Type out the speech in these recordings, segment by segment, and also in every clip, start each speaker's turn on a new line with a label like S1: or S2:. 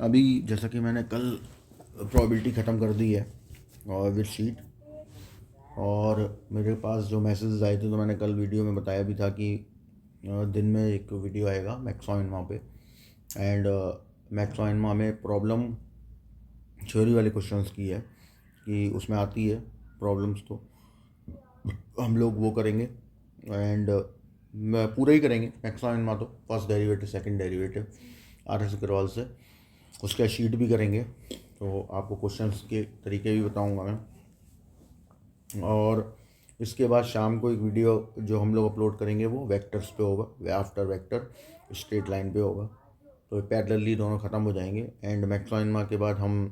S1: अभी जैसा कि मैंने कल प्रोबेबिलिटी ख़त्म कर दी है और विद शीट, और मेरे पास जो मैसेजेस आए थे तो मैंने कल वीडियो में बताया भी था कि दिन में एक वीडियो आएगा मैक्सॉइनमा पे। एंड मैक्सॉइनमा में प्रॉब्लम थ्योरी वाले क्वेश्चंस की है कि उसमें आती है प्रॉब्लम्स, तो हम लोग वो करेंगे। एंड पूरा ही करेंगे मैक्सॉइनमा, तो first derivative second derivative R S Agarwal से, उसका शीट भी करेंगे। तो आपको क्वेश्चंस के तरीके भी बताऊंगा मैं। और इसके बाद शाम को एक वीडियो जो हम लोग अपलोड करेंगे वो वेक्टर्स पे होगा, आफ्टर वेक्टर स्ट्रेट लाइन पे होगा। तो पैरेलली दोनों ख़त्म हो जाएंगे। एंड मैक्सॉइनमा के बाद हम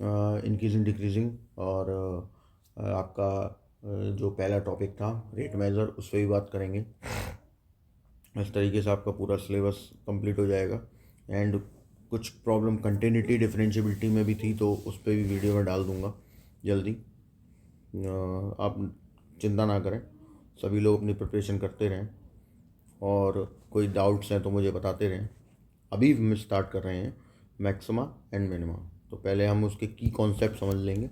S1: इंक्रीजिंग डिक्रीजिंग और आपका जो पहला टॉपिक था रेट मेजर, उस पर भी बात करेंगे। इस तरीके से आपका पूरा सिलेबस कंप्लीट हो जाएगा। एंड कुछ प्रॉब्लम कंटिन्यूटी डिफरेंशियबिलिटी में भी थी, तो उस पर भी वीडियो में डाल दूंगा जल्दी। आप चिंता ना करें, सभी लोग अपनी प्रिपरेशन करते रहें, और कोई डाउट्स हैं तो मुझे बताते रहें। अभी हम स्टार्ट कर रहे हैं मैक्सिमा एंड मिनिमा। तो पहले हम उसके की कॉन्सेप्ट समझ लेंगे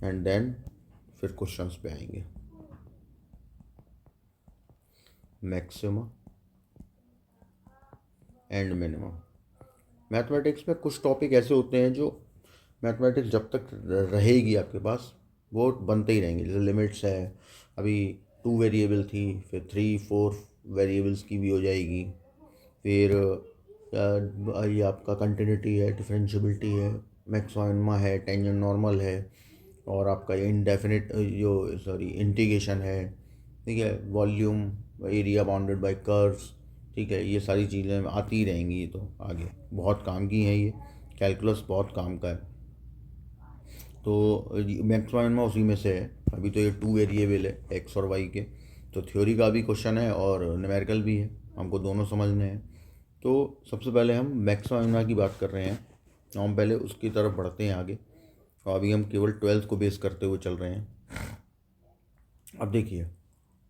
S1: एंड देन फिर क्वेश्चंस पे आएंगे। Maxima and minima. मैथमेटिक्स में कुछ टॉपिक ऐसे होते हैं जो मैथमेटिक्स जब तक रहेगी आपके पास वो बनते ही रहेंगे। जैसे लिमिट्स है, अभी 2 वेरिएबल थी, फिर 3 4 वेरिएबल्स की भी हो जाएगी। फिर ये आपका कंटिन्यूटी है, डिफरेंशियबिलिटी है, मैक्सिमा है, टेंजेंट नॉर्मल है, और आपका इनडेफिनिट जो सॉरी इंटीग्रेशन है, ठीक है, volume, area bounded by curves, ठीक है। ये सारी चीज़ें आती ही रहेंगी। ये तो आगे बहुत काम की हैं, ये कैलकुलस बहुत काम का है। तो मैक्सिमा उसी में से है। अभी तो ये 2 वेरिएबल है, एक्स और वाई के। तो थ्योरी का भी क्वेश्चन है और न्यूमेरिकल भी है, हमको दोनों समझने हैं। तो सबसे पहले हम मैक्सिमा की बात कर रहे हैं, तो हम पहले उसकी तरफ बढ़ते हैं आगे। और अभी हम केवल 12th को बेस करते हुए चल रहे हैं। अब देखिए,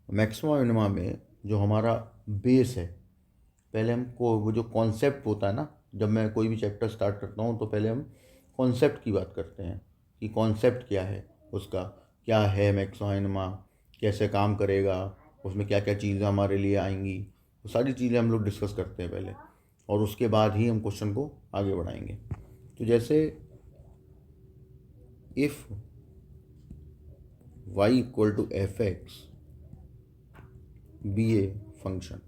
S1: मैक्सिमा मिनिमा में जो हमारा बेस है, पहले हमको वो जो कॉन्सेप्ट होता है ना, जब मैं कोई भी चैप्टर स्टार्ट करता हूँ तो पहले हम कॉन्सेप्ट की बात करते हैं कि कॉन्सेप्ट क्या है उसका, क्या है मैक्सिमा मिनिमा, कैसे काम करेगा, उसमें क्या क्या चीज़ें हमारे लिए आएंगी, वो सारी चीज़ें हम लोग डिस्कस करते हैं पहले, और उसके बाद ही हम क्वेश्चन को आगे बढ़ाएंगे। तो जैसे if y equal to f x be a function,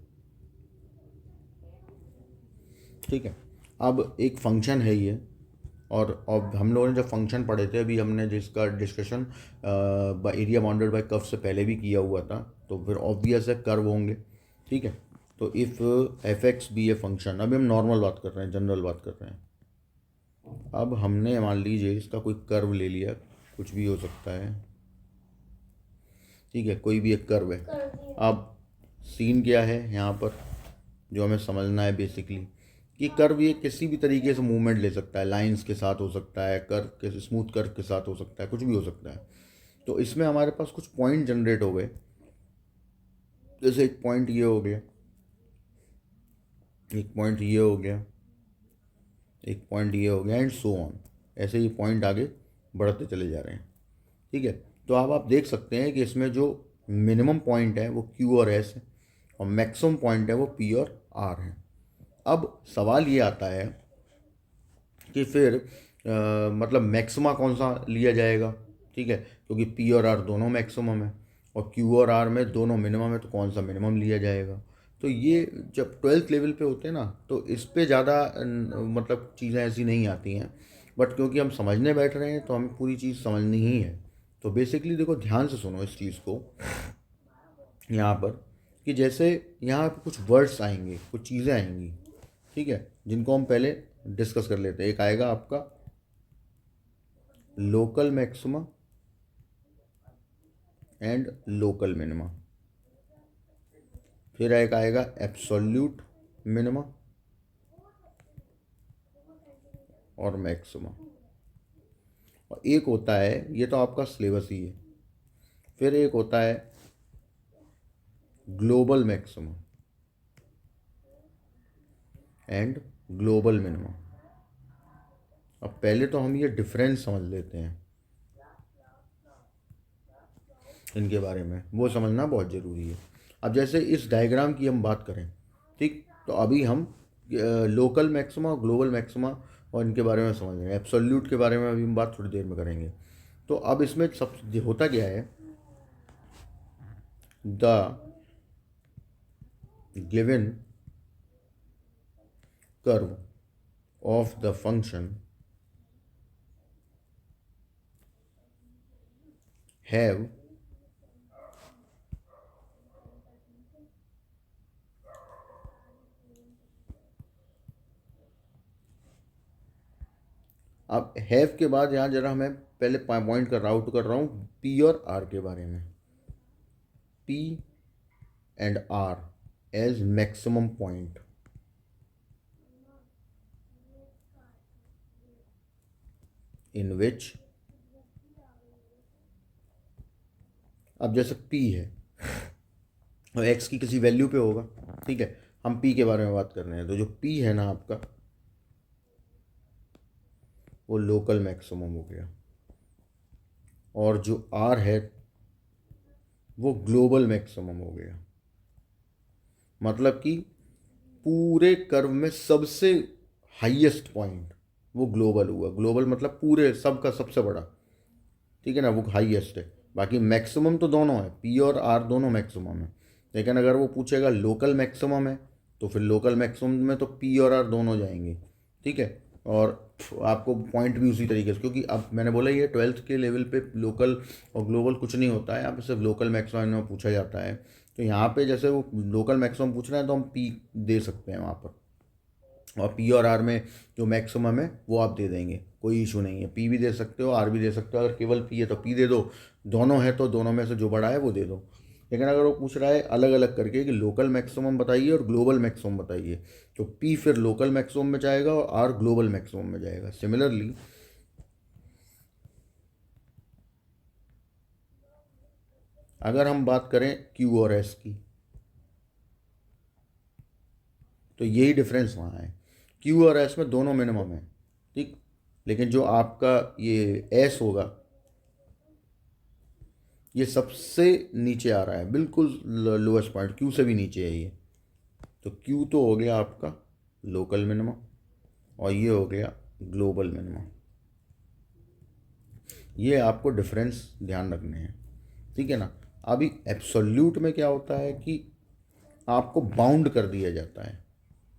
S1: ठीक है। अब एक फंक्शन है ये, और अब हम लोगों ने जब फंक्शन पढ़े थे, अभी हमने जिसका discussion area bounded by curve से पहले भी किया हुआ था, तो फिर ऑब्वियस है कर्व होंगे, ठीक है। तो if f x be a function, अभी हम नॉर्मल बात कर रहे हैं, जनरल बात कर रहे हैं। अब हमने मान लीजिए इसका कोई कर्व ले लिया, कुछ भी हो सकता है, ठीक है, कोई भी एक कर्व है। अब सीन क्या है यहाँ पर जो हमें समझना है बेसिकली, कि कर्व ये किसी भी तरीके से मूवमेंट ले सकता है, लाइंस के साथ हो सकता है, कर्व के स्मूथ कर्व के साथ हो सकता है, कुछ भी हो सकता है। तो इसमें हमारे पास कुछ पॉइंट जनरेट हो गए। जैसे एक पॉइंट ये हो गया, एक पॉइंट ये हो गया, एक पॉइंट ये हो गया, एंड सो ऑन। ऐसे ही पॉइंट आगे बढ़ते चले जा रहे हैं, ठीक है। तो अब आप देख सकते हैं कि इसमें जो मिनिमम पॉइंट है वो क्यू और एस है, और मैक्सिमम पॉइंट है वो पी और आर है। अब सवाल ये आता है कि फिर मतलब मैक्सिमा कौन सा लिया जाएगा, ठीक है, क्योंकि पी और आर दोनों मैक्सिमम है और क्यू और आर में दोनों मिनिमम है, तो कौन सा मिनिमम लिया जाएगा। तो ये जब 12th लेवल पे होते हैं ना, तो इस पे ज़्यादा मतलब चीज़ें ऐसी नहीं आती हैं, बट क्योंकि हम समझने बैठ रहे हैं तो हमें पूरी चीज़ समझनी ही है। तो बेसिकली देखो, ध्यान से सुनो इस चीज़ को यहाँ पर, कि जैसे यहाँ पर कुछ वर्ड्स आएंगे, कुछ चीज़ें आएंगी, ठीक है, जिनको हम पहले डिस्कस कर लेते हैं। एक आएगा आपका local maxima and local minima, फिर एक आएगा एब्सोल्यूट मिनिमा और मैक्सिमा, और एक होता है, ये तो आपका सिलेबस ही है, फिर एक होता है global maxima and global minima. अब पहले तो हम ये डिफरेंस समझ लेते हैं इनके बारे में, वो समझना बहुत ज़रूरी है। अब जैसे इस डायग्राम की हम बात करें, ठीक, तो अभी हम लोकल मैक्सिमा और ग्लोबल मैक्सिमा और इनके बारे में समझ रहे हैं। एब्सोल्यूट के बारे में अभी हम बात थोड़ी देर में करेंगे। तो अब इसमें सब होता क्या है, the given curve of the function have अब हैव के बाद यहाँ जरा मैं पहले पॉइंट कर रहा हूँ पी और आर के बारे में। P and R as maximum point in which, अब जैसे P है और x की किसी वैल्यू पे होगा, ठीक है, हम P के बारे में बात कर रहे हैं, तो जो P है ना आपका, वो लोकल मैक्सिमम हो गया, और जो R है वो ग्लोबल मैक्सिमम हो गया। मतलब कि पूरे कर्व में सबसे हाईएस्ट पॉइंट वो ग्लोबल हुआ। ग्लोबल मतलब पूरे सब का सबसे बड़ा, ठीक है ना, वो हाईएस्ट है। बाकी मैक्सिमम तो दोनों है, पी और आर दोनों मैक्सिमम है, लेकिन अगर वो पूछेगा लोकल मैक्सिमम है तो फिर लोकल मैक्सिमम में तो पी और आर दोनों जाएंगे, ठीक है। और आपको पॉइंट भी उसी तरीके से, क्योंकि अब मैंने बोला ये 12th के लेवल पे लोकल और ग्लोबल कुछ नहीं होता है, यहाँ पे सिर्फ लोकल मैक्सिमम में पूछा जाता है। तो यहाँ पे जैसे वो लोकल मैक्सिमम पूछ रहे हैं तो हम पी दे सकते हैं वहाँ पर, और पी और आर में जो मैक्सिमम है वो आप दे देंगे, कोई इशू नहीं है। पी भी दे सकते हो, आर भी दे सकते हो। अगर केवल पी है तो पी दे दो, दोनों है तो दोनों में से जो बड़ा है वो दे दो। लेकिन अगर वो पूछ रहा है अलग अलग करके कि लोकल मैक्सिमम बताइए और ग्लोबल मैक्सिमम बताइए, तो पी फिर लोकल मैक्सिमम में जाएगा और आर ग्लोबल मैक्सिमम में जाएगा। सिमिलरली अगर हम बात करें क्यू और एस की, तो यही डिफरेंस वहाँ है। क्यू और एस में दोनों मिनिमम है, ठीक, लेकिन जो आपका ये एस होगा ये सबसे नीचे आ रहा है, बिल्कुल लोएस्ट पॉइंट, क्यू से भी नीचे है ये। तो क्यू तो हो गया आपका लोकल मिनिमम और ये हो गया ग्लोबल मिनिमम। ये आपको डिफरेंस ध्यान रखने हैं, ठीक है ना। अभी एब्सोल्यूट में क्या होता है कि आपको बाउंड कर दिया जाता है,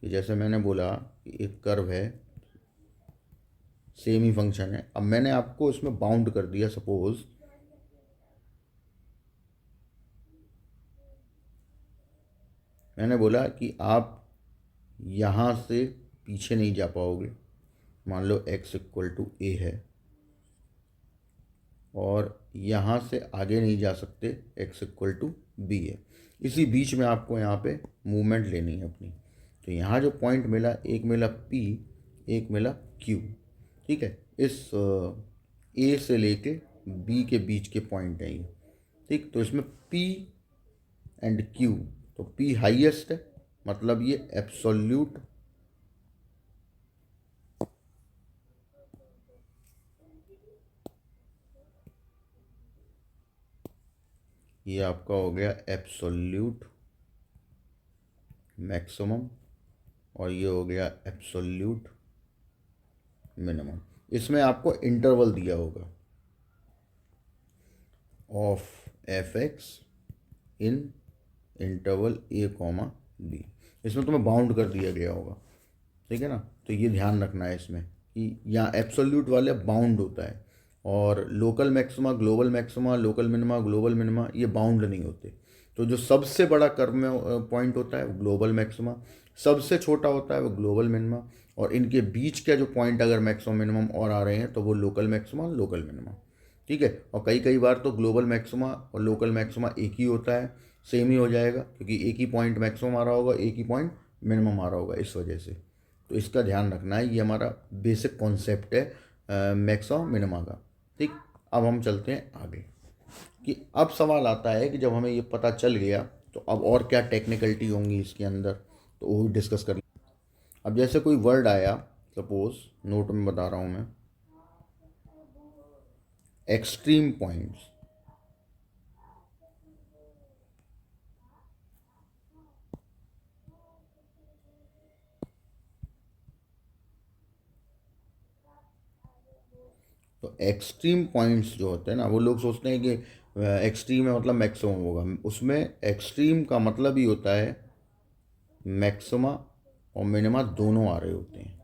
S1: कि जैसे मैंने बोला कि एक कर्व है, सेम ही फंक्शन है, अब मैंने आपको इसमें बाउंड कर दिया। सपोज मैंने बोला कि आप यहाँ से पीछे नहीं जा पाओगे, मान लो x इक्वल टू ए है, और यहाँ से आगे नहीं जा सकते, x इक्वल टू बी है। इसी बीच में आपको यहाँ पे मूवमेंट लेनी है अपनी। तो यहाँ जो पॉइंट मिला, एक मिला P, एक मिला Q, ठीक है। इस A से लेके B के बीच के पॉइंट हैं ये, ठीक। तो इसमें P एंड Q, तो P हाईएस्ट है, मतलब ये एब्सोल्यूट ये आपका हो गया एब्सोल्यूट मैक्सिमम, और ये हो गया एब्सोल्यूट मिनिमम। इसमें आपको इंटरवल दिया होगा of f x in interval a comma b, इसमें तुम्हें बाउंड कर दिया गया होगा, ठीक है ना। तो ये ध्यान रखना है इसमें कि यहाँ एब्सोल्यूट वाले बाउंड होता है, और local maxima, global maxima, local minima, global minima ये बाउंड नहीं होते। तो जो सबसे बड़ा कर्व में पॉइंट होता है वो ग्लोबल मैक्सिमा, सबसे छोटा होता है वो ग्लोबल मिनिमा, और इनके बीच का जो पॉइंट अगर मैक्सिमम मिनिमम और आ रहे हैं तो वो लोकल मैक्सिमा, लोकल मिनिमा, ठीक है। और कई कई बार तो ग्लोबल मैक्सिमा और लोकल मैक्सिमा एक ही होता है, सेम ही हो जाएगा, क्योंकि एक ही पॉइंट मैक्सिमम आ रहा होगा, एक ही पॉइंट मिनिमम आ रहा होगा, इस वजह से। तो इसका ध्यान रखना है, ये हमारा बेसिक कॉन्सेप्ट है मैक्सिमा मिनिमा का, ठीक। अब हम चलते हैं आगे, कि अब सवाल आता है कि जब हमें ये पता चल गया तो अब और क्या टेक्निकलिटी होंगी इसके अंदर, तो वो भी डिस्कस कर। अब जैसे कोई वर्ड आया, सपोज नोट में बता रहा हूँ मैं, एक्सट्रीम पॉइंट्स। तो एक्सट्रीम पॉइंट्स जो होते हैं ना, वो लोग सोचते हैं कि एक्सट्रीम है मतलब मैक्सिमम होगा। उसमें एक्सट्रीम का मतलब ही होता है मैक्सिमा और मिनिमा दोनों आ रहे होते हैं।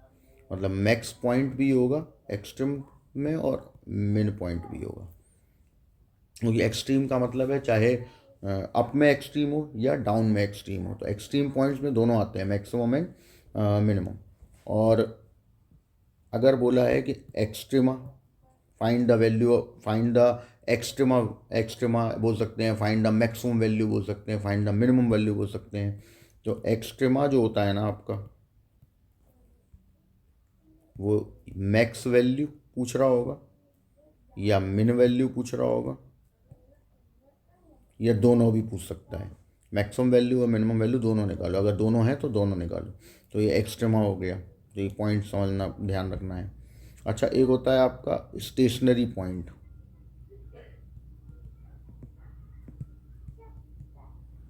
S1: मतलब मैक्स पॉइंट भी होगा एक्सट्रीम में और मिन पॉइंट भी होगा, क्योंकि एक्सट्रीम का मतलब है चाहे अप में एक्सट्रीम हो या डाउन में एक्सट्रीम हो। तो एक्सट्रीम पॉइंट्स में दोनों आते हैं, मैक्सिमम एंड मिनिमम। और अगर बोला है कि extrema, find the value, find the extrema, extrema बोल सकते हैं, फाइंड द मैक्सिमम वैल्यू बोल सकते हैं, फाइंड द मिनिमम वैल्यू बोल सकते हैं। तो एक्सट्रीमा जो होता है ना आपका, वो मैक्स वैल्यू पूछ रहा होगा या मिन वैल्यू पूछ रहा होगा, या दोनों भी पूछ सकता है। मैक्सिमम वैल्यू और मिनिमम वैल्यू दोनों निकालो, अगर दोनों हैं तो दोनों निकालो। तो ये एक्सट्रीमा हो गया, तो ये पॉइंट समझना, ध्यान रखना है। अच्छा, एक होता है आपका स्टेशनरी पॉइंट।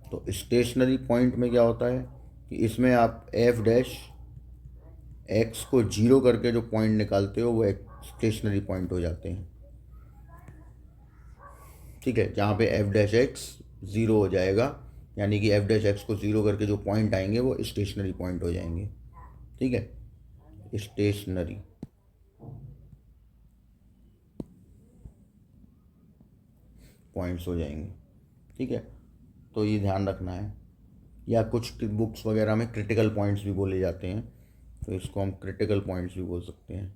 S1: तो स्टेशनरी पॉइंट में क्या होता है कि इसमें आप एफ डैश एक्स को जीरो करके जो पॉइंट निकालते हो वो एक स्टेशनरी पॉइंट हो जाते हैं। ठीक है, जहाँ पे एफ डैश एक्स ज़ीरो हो जाएगा, यानी कि एफ डैश एक्स को ज़ीरो करके जो पॉइंट आएंगे वो स्टेशनरी पॉइंट हो जाएंगे। ठीक है, स्टेशनरी पॉइंट्स हो जाएंगे। ठीक है, तो ये ध्यान रखना है। या कुछ बुक्स वगैरह में क्रिटिकल पॉइंट्स भी बोले जाते हैं, तो इसको हम क्रिटिकल पॉइंट्स भी बोल सकते हैं।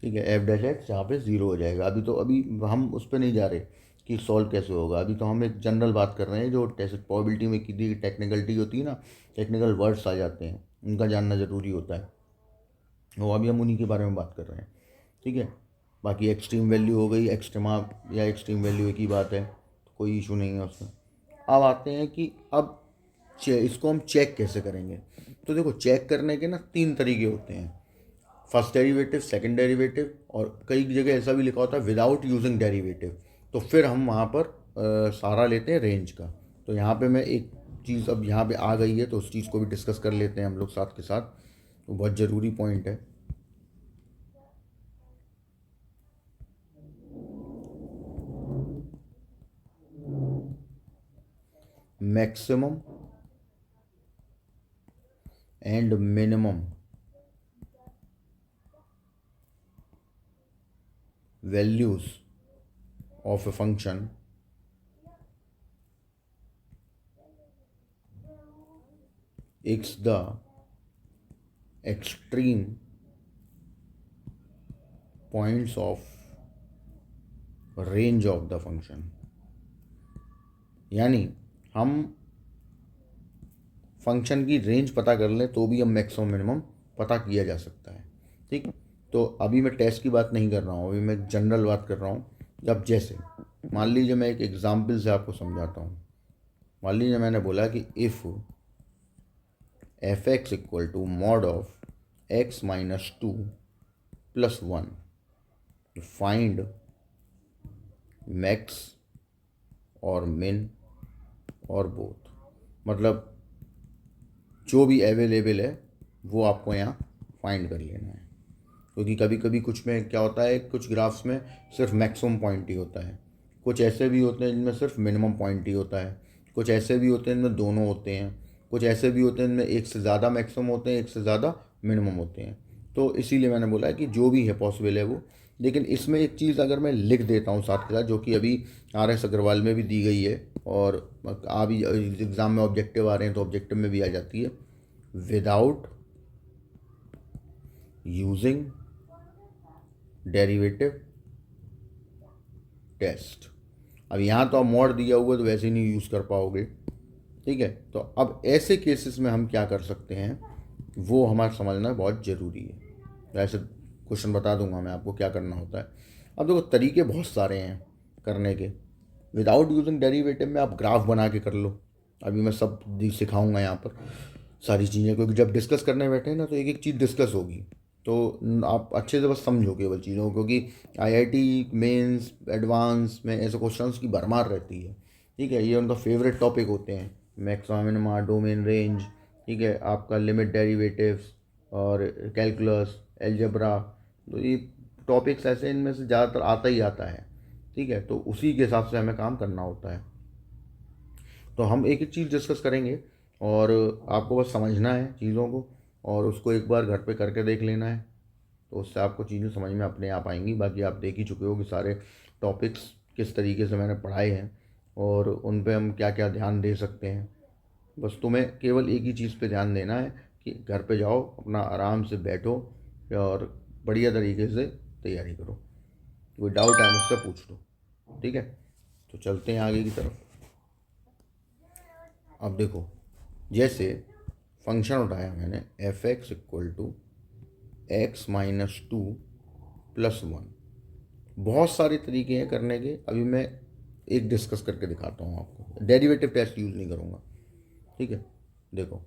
S1: ठीक है, एफ डैश एक्स जहाँ पे ज़ीरो हो जाएगा। अभी हम उस पर नहीं जा रहे कि सॉल्व कैसे होगा, अभी तो हम एक जनरल बात कर रहे हैं। जो टेस्ट प्रोबेबिलिटी में की टेक्निकलिटी होती है ना, टेक्निकल वर्ड्स आ जाते हैं, उनका जानना ज़रूरी होता है। वो अभी हम उन्हीं के बारे में बात कर रहे हैं। ठीक है, बाकी एक्सट्रीम वैल्यू हो गई, एक्सट्रीमा या एक्सट्रीम वैल्यू एक ही बात है, तो कोई इशू नहीं है उसमें। अब आते हैं कि अब इसको हम चेक कैसे करेंगे। तो देखो, चेक करने के ना तीन तरीके होते हैं, फर्स्ट डेरिवेटिव, सेकंड डेरिवेटिव, और कई जगह ऐसा भी लिखा होता है विदाउट यूजिंग डेरिवेटिव। तो फिर हम वहाँ पर सहारा लेते हैं रेंज का। तो यहाँ पे मैं एक चीज़ अब यहाँ पे आ गई है, तो उस चीज़ को भी डिस्कस कर लेते हैं हम लोग साथ के साथ। तो बहुत ज़रूरी पॉइंट है। Maximum and minimum values of a function it's the extreme points of range of the function. यानी हम फंक्शन की रेंज पता कर लें तो भी हम मैक्सिमम मिनिमम पता किया जा सकता है। ठीक, तो अभी मैं टेस्ट की बात नहीं कर रहा हूँ, अभी मैं जनरल बात कर रहा हूँ। जब जैसे मान लीजिए, मैं एक एग्जाम्पल से आपको समझाता हूँ। मान लीजिए मैंने बोला कि if f x equal to mod of x minus two plus one, find max और मिन और बोथ। मतलब जो भी अवेलेबल है वो आपको यहाँ फाइंड कर लेना है। क्योंकि कभी कभी कुछ में क्या होता है, कुछ ग्राफ्स में सिर्फ मैक्सिमम पॉइंट ही होता है, कुछ ऐसे भी होते हैं जिनमें सिर्फ मिनिमम पॉइंट ही होता है, कुछ ऐसे भी होते हैं जिनमें दोनों होते हैं, कुछ ऐसे भी होते हैं जिनमें एक से ज़्यादा मैक्सिमम होते हैं, एक से ज़्यादा मिनिमम होते हैं। तो इसीलिए मैंने बोला है कि जो भी है पॉसिबल है वो। लेकिन इसमें एक चीज़ अगर मैं लिख देता हूँ साथ के साथ, जो कि अभी RS अग्रवाल में भी दी गई है, और अभी एग्ज़ाम में ऑब्जेक्टिव आ रहे हैं तो ऑब्जेक्टिव में भी आ जाती है, विदाउट यूजिंग डेरिवेटिव टेस्ट। अब यहाँ तो आप मॉड दिया हुआ तो वैसे ही नहीं यूज़ कर पाओगे। ठीक है, तो अब ऐसे केसेस में हम क्या कर सकते हैं वो हमारा समझना बहुत ज़रूरी है। वैसे क्वेश्चन बता दूंगा मैं आपको क्या करना होता है। अब देखो, तरीके बहुत सारे हैं करने के। विदाउट यूजिंग डेरिवेटिव में आप ग्राफ बना के कर लो। अभी मैं सब सिखाऊंगा यहाँ पर सारी चीज़ें, क्योंकि जब डिस्कस करने बैठे हैं ना तो एक एक चीज़ डिस्कस होगी। तो आप अच्छे से बस समझो केवल चीज़ों को, क्योंकि आईआईटी मेंस एडवांस में ऐसे क्वेश्चंस की भरमार रहती है। ठीक है, ये उनका फेवरेट टॉपिक होते हैं, मैक्सिमा मिनिमा, डोमेन रेंज, ठीक है, आपका लिमिट डेरिवेटिव्स और कैलकुलस, एलजेब्रा। तो ये टॉपिक्स ऐसे इनमें से ज़्यादातर आता ही आता है। ठीक है, तो उसी के हिसाब से हमें काम करना होता है। तो हम एक एक चीज़ डिस्कस करेंगे और आपको बस समझना है चीज़ों को, और उसको एक बार घर पे करके देख लेना है, तो उससे आपको चीज़ें समझ में अपने आप आएंगी। बाकी आप देख ही चुके हो कि सारे टॉपिक्स किस तरीके से मैंने पढ़ाए हैं और उन पे हम क्या क्या ध्यान दे सकते हैं। बस तुम्हें केवल एक ही चीज़ पे ध्यान देना है कि घर पे जाओ, अपना आराम से बैठो और बढ़िया तरीके से तैयारी करो। कोई डाउट है मुझसे पूछ लो। ठीक है, तो चलते हैं आगे की तरफ। अब देखो, जैसे फंक्शन उठाया मैंने f x equal to x minus two plus one. बहुत सारे तरीके हैं करने के, अभी मैं एक डिस्कस करके दिखाता हूँ आपको। डेरिवेटिव टेस्ट यूज़ नहीं करूँगा। ठीक है, देखो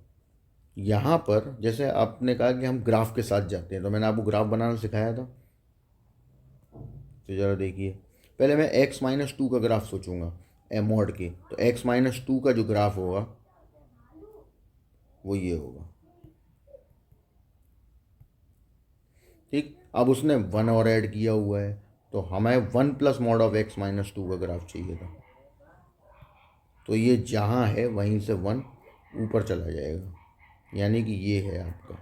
S1: यहाँ पर जैसे आपने कहा कि हम ग्राफ के साथ जाते हैं, तो मैंने आपको ग्राफ बनाना सिखाया था। तो ज़रा देखिए, पहले मैं x माइनस टू का ग्राफ सोचूंगा एम मॉड के। तो x माइनस टू का जो ग्राफ होगा वो ये होगा। ठीक, अब उसने वन और ऐड किया हुआ है, तो हमें one plus mod of x minus to का ग्राफ चाहिए था। तो ये जहाँ है वहीं से वन ऊपर चला जाएगा, यानी कि ये है आपका।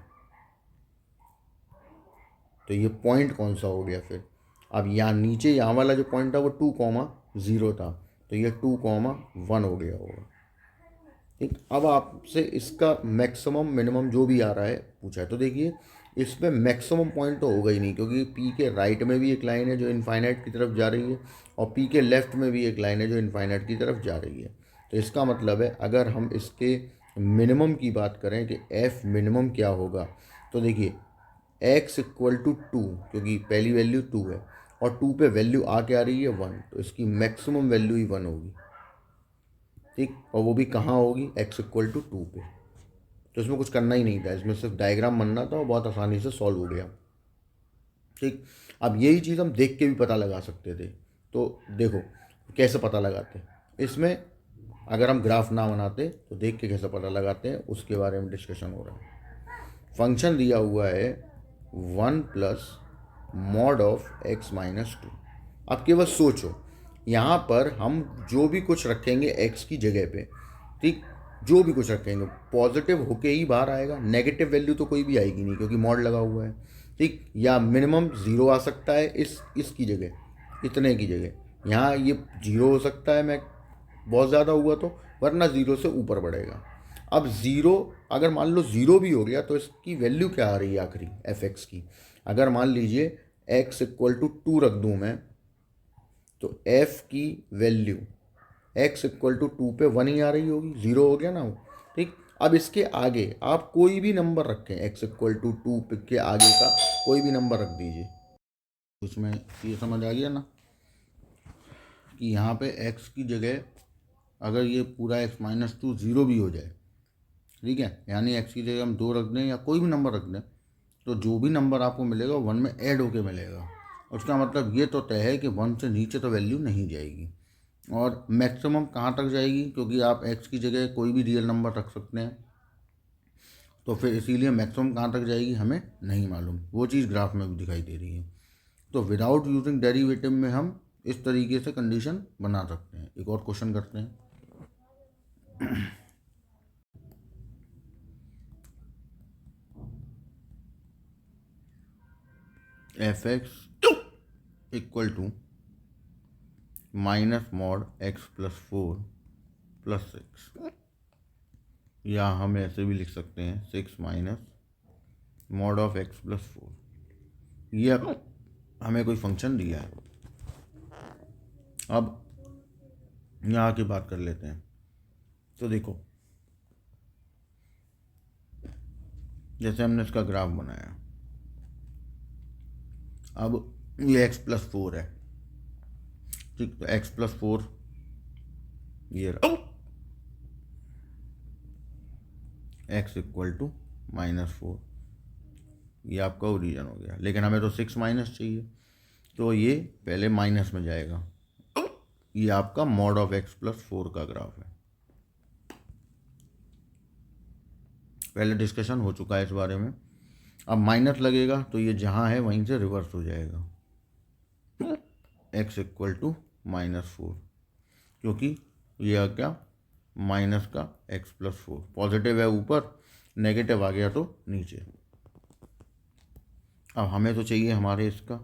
S1: तो ये पॉइंट कौन सा हो गया फिर? अब यहाँ नीचे यहाँ वाला जो पॉइंट था वो 2,0 था, तो ये 2,1 हो गया होगा। ठीक, अब आपसे इसका मैक्सिमम मिनिमम जो भी आ रहा है पूछा है, तो देखिए इसमें मैक्सिमम पॉइंट तो होगा ही नहीं, क्योंकि पी के राइट में भी एक लाइन है जो इनफाइनाइट की तरफ जा रही है और पी के लेफ्ट में भी एक लाइन है जो इनफाइनाइट की तरफ जा रही है। तो इसका मतलब है अगर हम इसके मिनिमम की बात करें कि एफ मिनिमम क्या होगा, तो देखिए एक्स इक्वल टू टू, क्योंकि पहली वैल्यू टू है और टू पे वैल्यू आ के आ रही है वन, तो इसकी मैक्सिमम वैल्यू ही वन होगी। ठीक, और वो भी कहाँ होगी? एक्स इक्वल टू टू पे। तो इसमें कुछ करना ही नहीं था, इसमें सिर्फ डायग्राम बनना था और बहुत आसानी से सॉल्व हो गया। ठीक, अब यही चीज़ हम देख के भी पता लगा सकते थे। तो देखो कैसे पता लगाते हैं इसमें, अगर हम ग्राफ ना बनाते तो देख के कैसे पता लगाते हैं उसके बारे में डिस्कशन हो रहा है। फंक्शन दिया हुआ है one plus mod of x minus to. अब केवल सोचो, यहाँ पर हम जो भी कुछ रखेंगे एक्स की जगह पे, ठीक, जो भी कुछ रखेंगे पॉजिटिव होके ही बाहर आएगा, नेगेटिव वैल्यू तो कोई भी आएगी नहीं क्योंकि मॉड लगा हुआ है। ठीक, या मिनिमम ज़ीरो आ सकता है इसकी जगह, इतने की जगह यहाँ ये जीरो हो सकता है, मैं बहुत ज़्यादा हुआ तो, वरना ज़ीरो से ऊपर बढ़ेगा। अब ज़ीरो, अगर मान लो ज़ीरो भी हो गया तो इसकी वैल्यू क्या आ रही है आखिरी एफ एक्स की? अगर मान लीजिए एक्स इक्वल टू टू रख दूँ मैं, तो एफ की value x equal to two पे वन ही आ रही होगी, ज़ीरो हो गया ना वो। ठीक, अब इसके आगे आप कोई भी नंबर रखें, एक्स इक्वल टू टू के आगे का कोई भी नंबर रख दीजिए। उसमें ये समझ आ गया ना कि यहाँ पे एक्स की जगह अगर ये पूरा एक्स माइनस टू ज़ीरो भी हो जाए, ठीक है, यानी एक्स की जगह हम दो रख दें या कोई भी नंबर रख दें, तो जो भी नंबर आपको मिलेगा वन में ऐड होके मिलेगा। उसका मतलब ये तो तय है कि वन से नीचे तो वैल्यू नहीं जाएगी। और मैक्सिमम कहाँ तक जाएगी, क्योंकि आप एक्स की जगह कोई भी रियल नंबर रख सकते हैं, तो फिर इसीलिए मैक्सिमम कहाँ तक जाएगी हमें नहीं मालूम। वो चीज़ ग्राफ में भी दिखाई दे रही है। तो विदाउट यूजिंग डेरिवेटिव में हम इस तरीके से कंडीशन बना सकते हैं। एक और क्वेश्चन करते हैं। F x equal to minus mod x plus four plus six, या हम ऐसे भी लिख सकते हैं six minus mod of x plus four. ये हमें कोई फंक्शन दिया है। अब यहाँ की बात कर लेते हैं। तो देखो, जैसे हमने इसका ग्राफ बनाया, अब ये एक्स प्लस फोर है, ठीक, तो एक्स प्लस फोर ये x equal to minus four. ये आपका ओरिजिन हो गया, लेकिन हमें तो 6 माइनस चाहिए, तो ये पहले माइनस में जाएगा। ये आपका मॉड ऑफ x प्लस 4 का ग्राफ है। पहले डिस्कशन हो चुका है इस बारे में। अब माइनस लगेगा तो ये जहाँ है वहीं से रिवर्स हो जाएगा, x इक्वल टू -4, क्योंकि ये क्या माइनस का x प्लस 4, पॉजिटिव है ऊपर, नेगेटिव आ गया तो नीचे। अब हमें तो चाहिए हमारे इसका,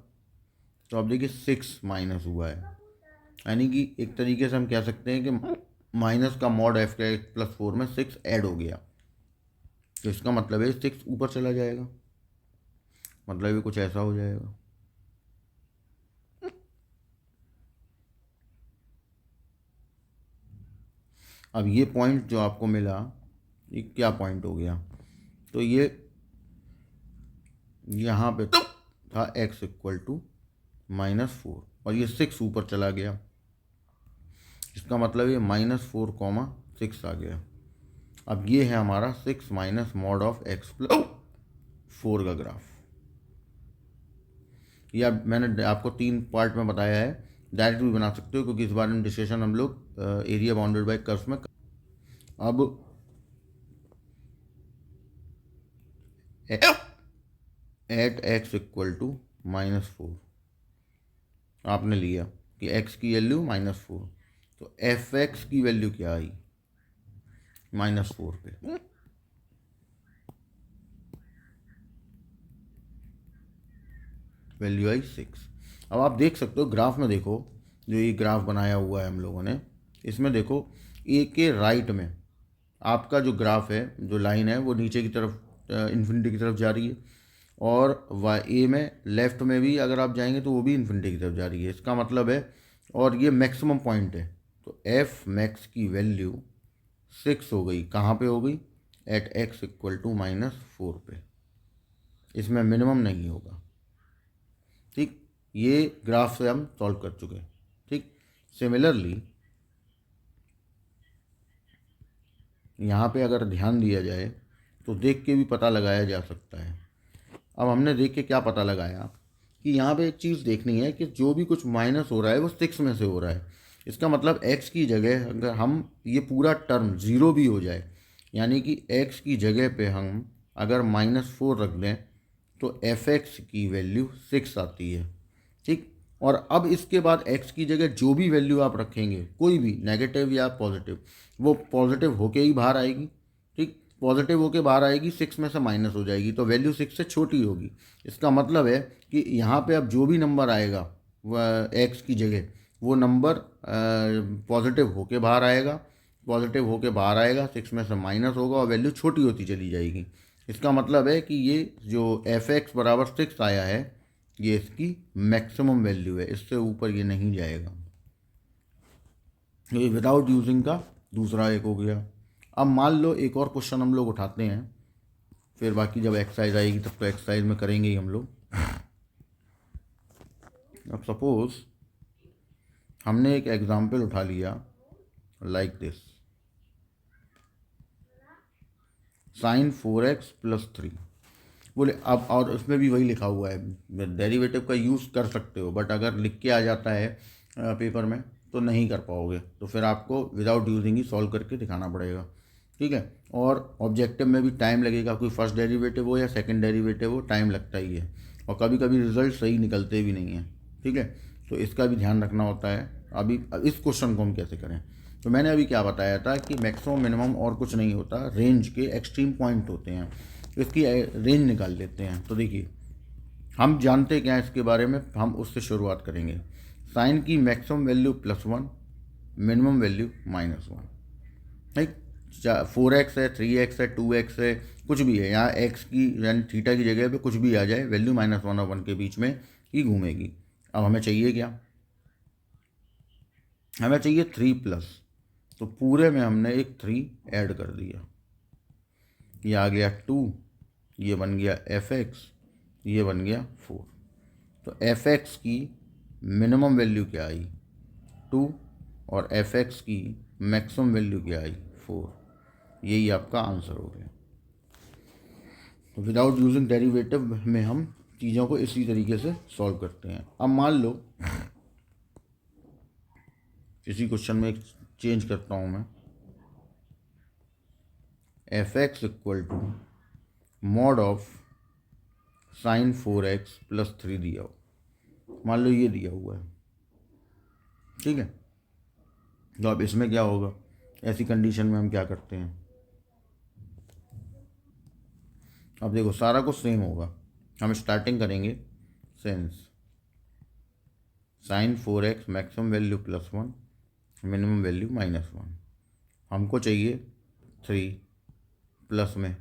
S1: तो अब देखिए 6 माइनस हुआ है, यानी कि एक तरीके से हम कह सकते हैं कि माइनस का मॉड f के x प्लस 4 में 6 ऐड हो गया, तो इसका मतलब है 6 ऊपर चला जाएगा, मतलब ये कुछ ऐसा हो जाएगा। अब ये पॉइंट जो आपको मिला, ये क्या पॉइंट हो गया, तो ये यहाँ पे था x इक्वल टू -4 और ये 6 ऊपर चला गया, इसका मतलब ये -4, 6 आ गया। अब ये है हमारा 6 minus mod of x plus 4 का ग्राफ। या मैंने आपको 3 पार्ट में बताया है, डायरेक्ट भी बना सकते हो क्योंकि इस बारे में डिस्कशन हम लोग एरिया बाउंडेड बाय कर्व्स में। अब एट x इक्वल टू -4 आपने लिया कि x की वैल्यू -4, तो fx की वैल्यू क्या आई -4 पे, वैल्यू आई 6। अब आप देख सकते हो ग्राफ में, देखो जो ये ग्राफ बनाया हुआ है हम लोगों ने, इसमें देखो ए के राइट में आपका जो ग्राफ है, जो लाइन है वो नीचे की तरफ इन्फिनिटी की तरफ जा रही है, और ए में लेफ्ट में भी अगर आप जाएंगे तो वो भी इन्फिनिटी की तरफ जा रही है। इसका मतलब है, और ये मैक्सिमम पॉइंट है, तो एफ मैक्स की वैल्यू 6 हो गई। कहाँ पे हो गई, एट x इक्वल टू -4 पे, इसमें मिनिमम नहीं होगा। ठीक, ये ग्राफ से हम सॉल्व कर चुके हैं। ठीक, सिमिलरली यहाँ पे अगर ध्यान दिया जाए तो देख के भी पता लगाया जा सकता है। अब हमने देख के क्या पता लगाया कि यहाँ पे एक चीज़ देखनी है कि जो भी कुछ माइनस हो रहा है वो 6 में से हो रहा है। इसका मतलब x की जगह अगर हम ये पूरा टर्म ज़ीरो भी हो जाए, यानी कि x की जगह पे हम अगर -4 रख दें तो fx की वैल्यू 6 आती है। ठीक, और अब इसके बाद x की जगह जो भी वैल्यू आप रखेंगे, कोई भी नेगेटिव या पॉजिटिव, वो पॉजिटिव होके ही बाहर आएगी। ठीक, पॉजिटिव होके बाहर आएगी, 6 में से माइनस हो जाएगी तो वैल्यू 6 से छोटी होगी। इसका मतलब है कि यहाँ पे अब जो भी नंबर आएगा वह x की जगह, वो नंबर पॉजिटिव होके बाहर आएगा, पॉजिटिव होके बाहर आएगा, 6 में से माइनस होगा और वैल्यू छोटी होती चली जाएगी। इसका मतलब है कि ये जो fx बराबर 6 आया है, ये इसकी मैक्सिमम वैल्यू है, इससे ऊपर ये नहीं जाएगा। ये विदाउट यूजिंग का दूसरा एक हो गया। अब मान लो एक और क्वेश्चन हम लोग उठाते हैं, फिर बाकी जब एक्सरसाइज आएगी तब तो एक्सरसाइज में करेंगे ही हम लोग। अब सपोज हमने एक एग्जाम्पल उठा लिया लाइक दिस, sin 4x + 3 बोले। अब और उसमें भी वही लिखा हुआ है, डेरिवेटिव का यूज़ कर सकते हो, बट अगर लिख के आ जाता है पेपर में तो नहीं कर पाओगे, तो फिर आपको विदाउट यूजिंग ही सॉल्व करके दिखाना पड़ेगा। ठीक है, और ऑब्जेक्टिव में भी टाइम लगेगा, कोई फर्स्ट डेरिवेटिव हो या सेकंड डेरिवेटिव हो, टाइम लगता ही है, और कभी कभी रिजल्ट सही निकलते भी नहीं हैं। ठीक है, तो इसका भी ध्यान रखना होता है। अभी इस क्वेश्चन को हम कैसे करें, तो मैंने अभी क्या बताया था कि मैक्सिमम मिनिमम और कुछ नहीं होता, रेंज के एक्सट्रीम पॉइंट होते हैं, तो इसकी रेंज निकाल लेते हैं। तो देखिए हम जानते क्या है इसके बारे में, हम उससे शुरुआत करेंगे। साइन की मैक्सिमम वैल्यू +1, मिनिमम वैल्यू -1। ठीक, 4x है, 3x है, 2x है, कुछ भी है, यहाँ x की यानी थीटा की जगह पे कुछ भी आ जाए, वैल्यू -1 और 1 के बीच में ही घूमेगी। अब हमें चाहिए क्या, हमें चाहिए 3+, तो पूरे में हमने एक 3 ऐड कर दिया, ये आ गया 2, ये बन गया fx, ये बन गया 4। तो fx की मिनिमम वैल्यू क्या आई, 2, और fx की मैक्सिमम वैल्यू क्या आई, 4। यही आपका आंसर हो गया। विदाउट यूजिंग डेरिवेटिव में हम चीज़ों को इसी तरीके से सॉल्व करते हैं। अब मान लो इसी क्वेश्चन में एक चेंज करता हूँ मैं, f x equal to mod of sine 4x plus 3 दिया हो, मान लो ये दिया हुआ है, ठीक है। तो अब इसमें क्या होगा, ऐसी कंडीशन में हम क्या करते हैं, अब देखो सारा कुछ सेम होगा। हम स्टार्टिंग करेंगे since sine 4x maximum value +1 minimum value -1। हमको चाहिए 3 प्लस में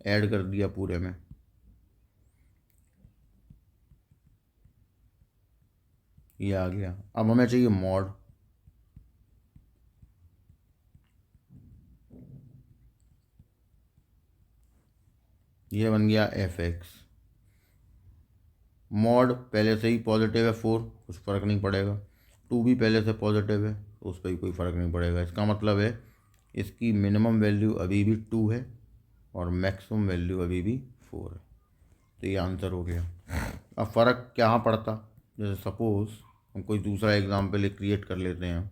S1: ऐड कर दिया पूरे में, ये आ गया। अब हमें चाहिए मॉड, ये बन गया एफ एक्स। मॉड पहले से ही पॉजिटिव है 4, कुछ फ़र्क नहीं पड़ेगा। 2 भी पहले से पॉजिटिव है तो उस पर भी कोई फ़र्क नहीं पड़ेगा। इसका मतलब है इसकी मिनिमम वैल्यू अभी भी 2 है और मैक्सिमम वैल्यू अभी भी 4 है। तो ये आंसर हो गया। अब फ़र्क कहाँ पड़ता, जैसे सपोज़ हम कोई दूसरा एग्जाम्पल क्रिएट कर लेते हैं।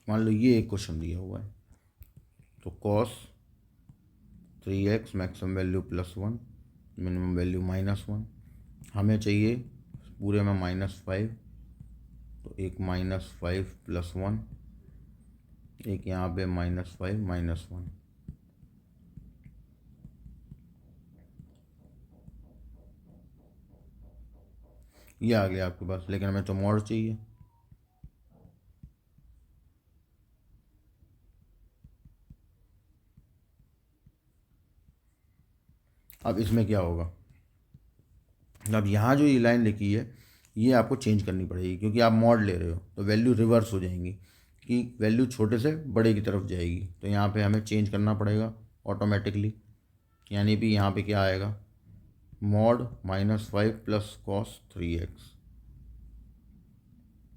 S1: मान लो ये एक क्वेश्चन दिया हुआ है, तो cos 3x maximum value +1 minimum value -1। हमें चाहिए पूरे में -5, तो एक -5 + 1, एक यहाँ पे -5 -1। ये आ गया आपके पास, लेकिन हमें तो मॉड चाहिए। अब इसमें क्या होगा, अब यहाँ जो ये लाइन लिखी है ये आपको चेंज करनी पड़ेगी, क्योंकि आप मॉड ले रहे हो तो वैल्यू रिवर्स हो जाएंगी कि वैल्यू छोटे से बड़े की तरफ जाएगी। तो यहाँ पे हमें चेंज करना पड़ेगा ऑटोमेटिकली, यानी भी यहाँ पे क्या आएगा, मॉड -5 प्लस कॉस 3x।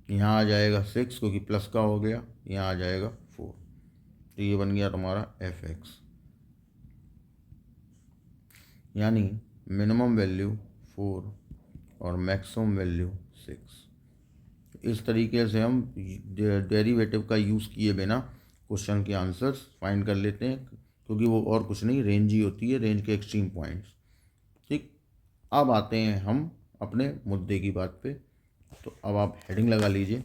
S1: यहाँ आ जाएगा 6 क्योंकि प्लस का हो गया, यहाँ आ जाएगा 4। तो ये बन गया तुम्हारा एफ एक्स, यानी मिनिमम वैल्यू 4 और मैक्सिमम वैल्यू 6। इस तरीके से हम डेरिवेटिव का यूज़ किए बिना क्वेश्चन के आंसर्स फाइंड कर लेते हैं, क्योंकि वो और कुछ नहीं, रेंज ही होती है, रेंज के एक्सट्रीम पॉइंट्स। ठीक, अब आते हैं हम अपने मुद्दे की बात पे। तो अब आप हेडिंग लगा लीजिए,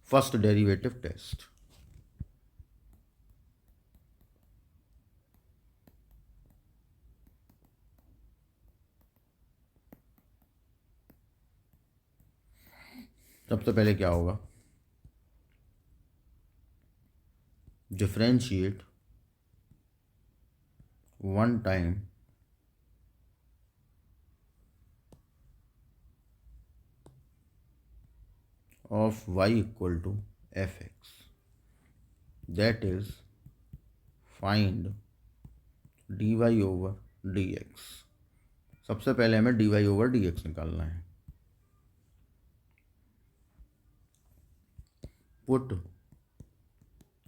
S1: फर्स्ट डेरिवेटिव टेस्ट। सबसे पहले क्या होगा, differentiate 1 time of y equal to fx, that is find dy over dx। सबसे पहले हमें dy over dx निकालना है। Put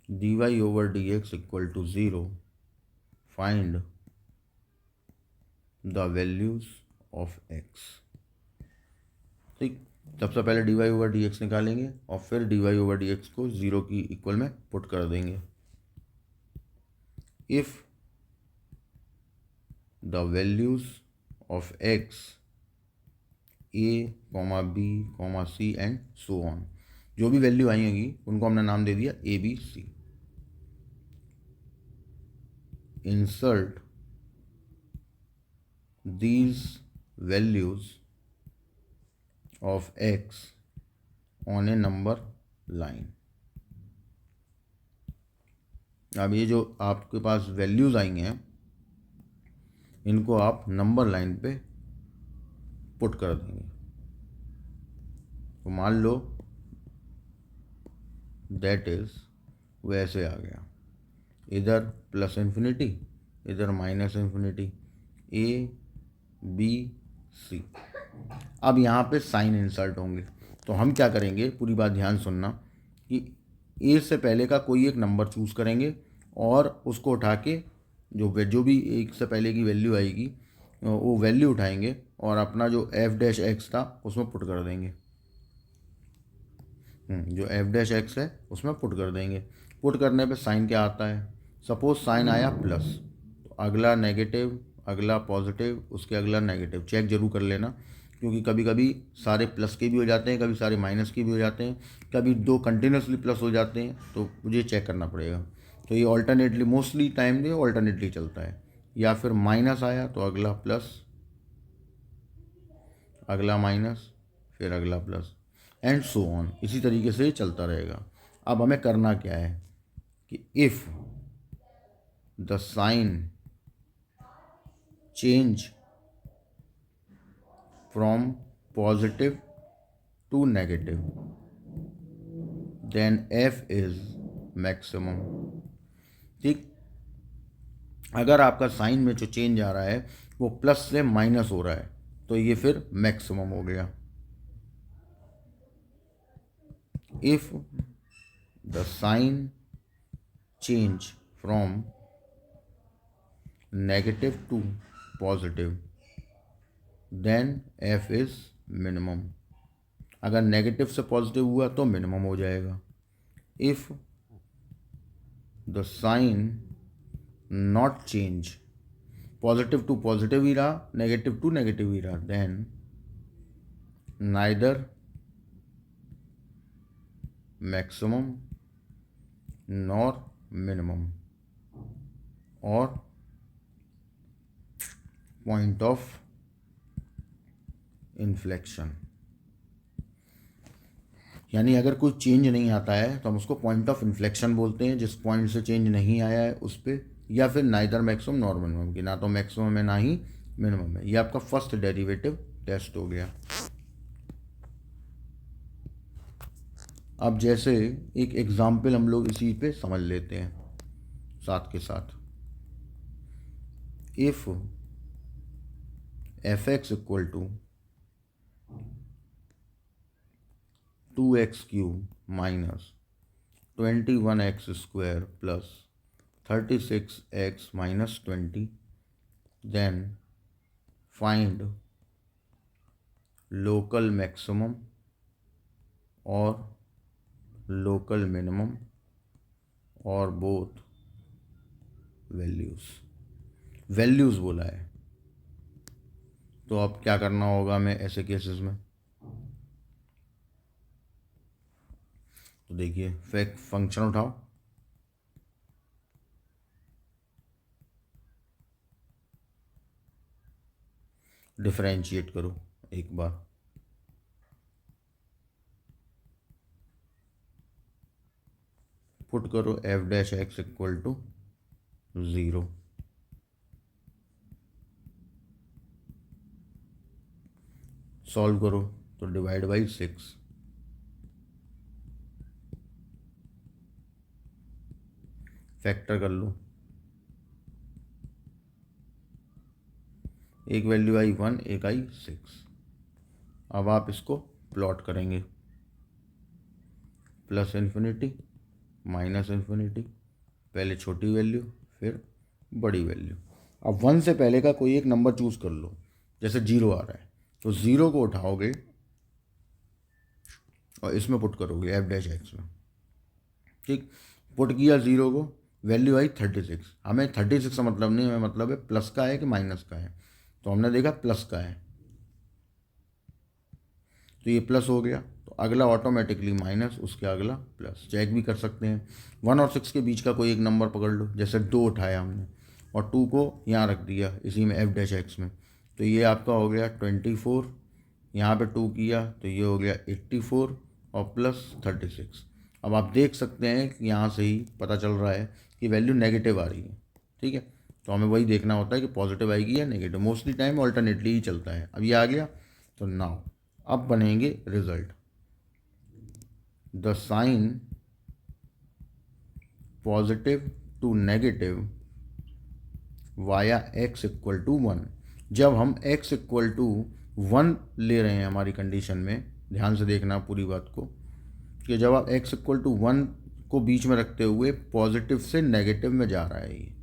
S1: dy over dx equal to 0, find the values of x। ठीक, सबसे पहले dy over dx निकालेंगे और फिर dy over dx को 0 की इक्वल में पुट कर देंगे। If the values of x a, b, c and so on, जो भी वैल्यू आई होगी उनको हमने नाम दे दिया a, b, c। Insert these values of x on a number line। अब ये जो आपके पास वैल्यूज आई हैं इनको आप नंबर लाइन पे पुट कर देंगे। तो मान लो दैट इज वैसे आ गया, इधर +∞, इधर -∞, a, b, c। अब यहाँ पे साइन इंसर्ट होंगे, तो हम क्या करेंगे, पूरी बात ध्यान सुनना, कि ए से पहले का कोई एक नंबर चूज़ करेंगे और उसको उठा के जो भी एक से पहले की वैल्यू आएगी वो वैल्यू उठाएंगे और अपना जो एफ डैश एक्स था उसमें पुट कर देंगे। जो एफ डैश एक्स है उसमें पुट कर देंगे। पुट करने पे साइन क्या आता है, सपोज साइन आया प्लस, तो अगला नेगेटिव, अगला पॉजिटिव, उसके अगला नेगेटिव। चेक जरूर कर लेना, क्योंकि कभी कभी सारे प्लस के भी हो जाते हैं, कभी सारे माइनस के भी हो जाते हैं, कभी दो कंटिन्यूसली प्लस हो जाते हैं, तो मुझे चेक करना पड़ेगा। तो ये ऑल्टरनेटली मोस्टली टाइम में ऑल्टरनेटली चलता है। या फिर माइनस आया तो अगला प्लस, अगला माइनस, फिर अगला प्लस, एंड सो ऑन। इसी तरीके से चलता रहेगा। अब हमें करना क्या है कि if the sign change from positive to negative then F is maximum. ठीक, अगर आपका साइन में जो चेंज आ रहा है वो प्लस से माइनस हो रहा है तो ये फिर मैक्सिमम हो गया। If the sign change from negative to positive then F is minimum. अगर नेगेटिव से पॉजिटिव हुआ तो मिनिमम हो जाएगा। If the sign not change, positive to positive ही रहा, नेगेटिव टू नेगेटिव ही रहा, then neither maximum nor minimum और पॉइंट ऑफ इन्फ्लेक्शन। यानी अगर कोई चेंज नहीं आता है तो हम उसको पॉइंट ऑफ इन्फ्लेक्शन बोलते हैं, जिस पॉइंट से चेंज नहीं आया है उस पर। या फिर नाइदर मैक्सिमम नॉर मिनिमम, कि ना तो मैक्सिमम है ना ही मिनिमम है। ये आपका फर्स्ट डेरिवेटिव टेस्ट हो गया। अब जैसे एक एग्जाम्पल हम लोग इसी पे समझ लेते हैं साथ के साथ। If f x equal to 2x³ minus 21x² plus 36x minus 20, then find local maximum और लोकल मिनिमम और बोथ वैल्यूज़ बोला है। तो अब क्या करना होगा हमें ऐसे केसेस में, तो देखिए फंक्शन उठाओ, डिफरेंशिएट करो एक बार, पुट करो f dash x equal to 0, solve करो तो डिवाइड बाई 6, फैक्टर कर लो, एक वैल्यू आई 1, एक आई 6। अब आप इसको प्लॉट करेंगे, प्लस इन्फिनिटी माइनस इन्फिनिटी, पहले छोटी वैल्यू फिर बड़ी वैल्यू। अब 1 से पहले का कोई एक नंबर चूज़ कर लो, जैसे 0 आ रहा है तो 0 को उठाओगे और इसमें पुट करोगे एफ डैश एक्स में। ठीक, पुट किया 0 को, वैल्यू आई 36। हमें 36 का मतलब नहीं, हमें मतलब है प्लस का है कि माइनस का है। तो हमने देखा प्लस का है तो ये प्लस हो गया, तो अगला ऑटोमेटिकली माइनस, उसके अगला प्लस। चेक भी कर सकते हैं, 1 और 6 के बीच का कोई एक नंबर पकड़ लो, जैसे 2 उठाया हमने और 2 को यहाँ रख दिया इसी में एफ डैश एक्स में, तो ये आपका हो गया 24। यहाँ पे 2 किया तो ये हो गया 84 और प्लस 36। अब आप देख सकते हैं कि यहाँ से ही पता चल रहा है कि वैल्यू नेगेटिव आ रही है। ठीक है, तो हमें वही देखना होता है कि पॉजिटिव आएगी या नेगेटिव। मोस्टली टाइम ऑल्टरनेटली ही चलता है। अब ये आ गया, तो नाउ अब बनेंगे result. The sign positive to negative via x equal to 1। जब हम x इक्वल टू 1 ले रहे हैं हमारी कंडीशन में, ध्यान से देखना पूरी बात को, कि जब आप x इक्वल टू 1 को बीच में रखते हुए पॉजिटिव से नेगेटिव में जा रहा है ये,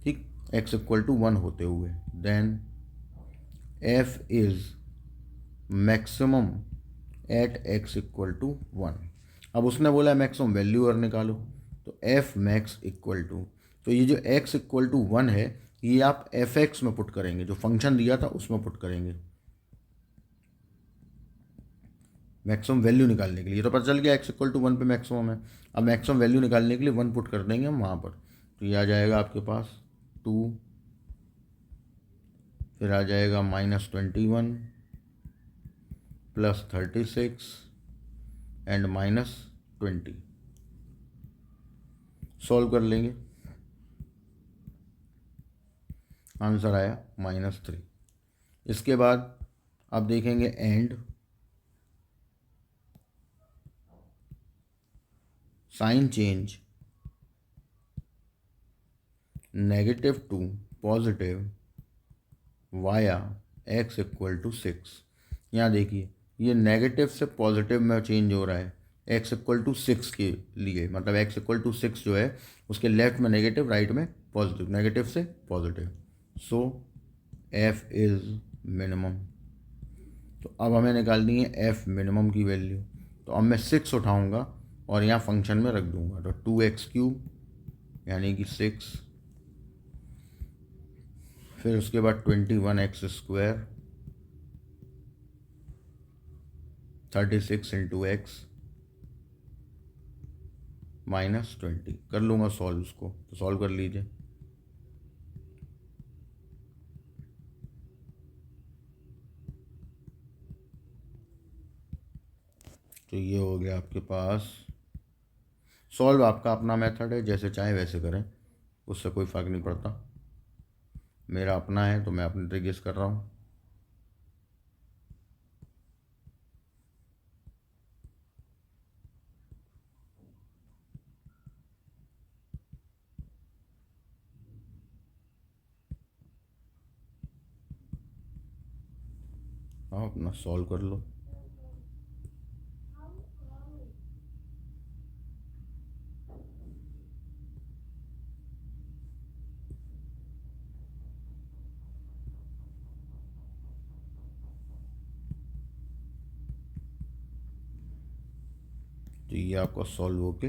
S1: ठीक, x इक्वल टू 1 होते हुए। Then f is maximum at x equal to 1। अब उसने बोला मैक्सिमम वैल्यू और निकालो, तो f मैक्स इक्वल टू, तो ये जो x इक्वल टू 1 है ये आप fx में पुट करेंगे, जो फंक्शन दिया था उसमें पुट करेंगे मैक्सिमम वैल्यू निकालने के लिए। तो पता चल गया x इक्वल टू 1 पे मैक्सिमम है। अब मैक्सिमम वैल्यू निकालने के लिए 1 पुट कर देंगे हम वहाँ पर, तो ये आ जाएगा आपके पास 2, फिर आ जाएगा -21 +36 एंड -20। सॉल्व कर लेंगे, आंसर आया -3। इसके बाद अब देखेंगे and, sign change -2 positive via x equal to 6। यहाँ देखिए ये नेगेटिव से पॉजिटिव में चेंज हो रहा है x इक्वल टू 6 के लिए, मतलब x इक्वल टू 6 जो है उसके लेफ्ट में नेगेटिव, राइट में पॉजिटिव, नेगेटिव से positive. So f is minimum. तो अब हमें निकालनी है f मिनिमम की वैल्यू। तो अब मैं 6 उठाऊँगा और यहाँ फंक्शन में रख दूँगा, तो 2x³ यानी कि 6, फिर उसके बाद 21x², 36 इंटू x -20। कर लूँगा सॉल्व उसको, तो सॉल्व कर लीजिए। तो ये हो गया आपके पास सॉल्व। आपका अपना मेथड है, जैसे चाहे वैसे करें, उससे कोई फ़र्क नहीं पड़ता। मेरा अपना है तो मैं अपने तरीके से कर रहा हूँ। हाँ, अपना सॉल्व कर लो। तो ये आपका सॉल्व होके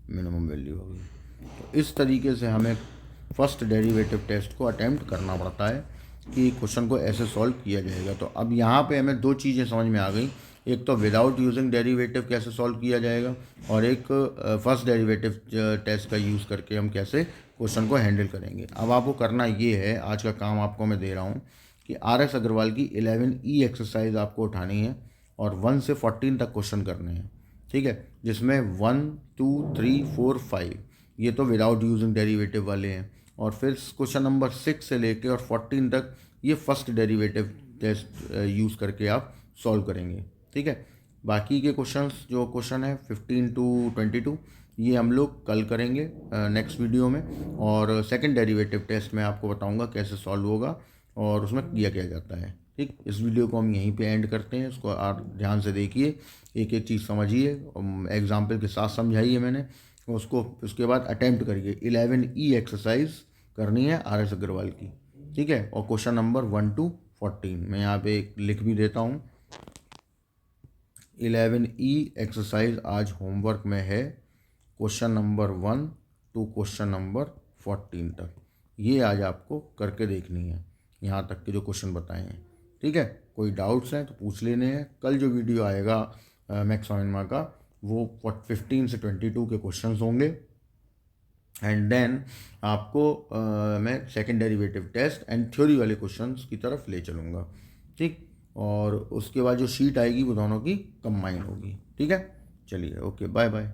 S1: मिनिमम वैल्यू होगी। तो इस तरीके से हमें फर्स्ट डेरिवेटिव टेस्ट को अटेम्प्ट करना पड़ता है कि क्वेश्चन को ऐसे सॉल्व किया जाएगा। तो अब यहाँ पे हमें दो चीज़ें समझ में आ गई, एक तो विदाउट यूजिंग डेरिवेटिव कैसे सॉल्व किया जाएगा, और एक फर्स्ट डेरिवेटिव टेस्ट का यूज़ करके हम कैसे क्वेश्चन को हैंडल करेंगे। अब आपको करना ये है, आज का काम आपको मैं दे रहा हूँ कि RS अग्रवाल की 11E एक्सरसाइज आपको उठानी है और 1 से 14 तक क्वेश्चन करने हैं, ठीक है, जिसमें 1, 2, 3, 4, 5 ये तो विदाउट यूजिंग डेरिवेटिव वाले हैं, और फिर क्वेश्चन नंबर 6 से लेके और 14 तक ये फर्स्ट डेरिवेटिव टेस्ट यूज़ करके आप सॉल्व करेंगे, ठीक है। बाकी के क्वेश्चंस जो क्वेश्चन है 15 टू 22 ये हम लोग कल करेंगे नेक्स्ट वीडियो में, और सेकंड डेरिवेटिव टेस्ट में आपको बताऊंगा कैसे सॉल्व होगा और उसमें किया क्या जाता है, ठीक। इस वीडियो को हम यहीं पे एंड करते हैं। इसको आप ध्यान से देखिए, एक एक चीज़ समझिए, एग्जाम्पल के साथ समझाइए मैंने उसको, उसके बाद अटेम्प्ट करिए। 11E एक्सरसाइज करनी है RS अग्रवाल की, ठीक है, और क्वेश्चन नंबर 1 टू 14 मैं यहाँ पे लिख भी देता हूँ। 11E एक्सरसाइज आज होमवर्क में है question number 1 to question number 14 तक, ये आज आपको करके देखनी है, यहाँ तक के जो क्वेश्चन बताए हैं, ठीक है। कोई डाउट्स हैं तो पूछ लेने हैं। कल जो वीडियो आएगा मैक्स ऑनमा का वो 15 से 22 के क्वेश्चंस होंगे, एंड देन आपको मैं second derivative test and theory वाले क्वेश्चंस की तरफ ले चलूँगा, ठीक। और उसके बाद जो शीट आएगी वो दोनों की कंबाइन होगी, ठीक है। चलिए, ओके, बाय बाय।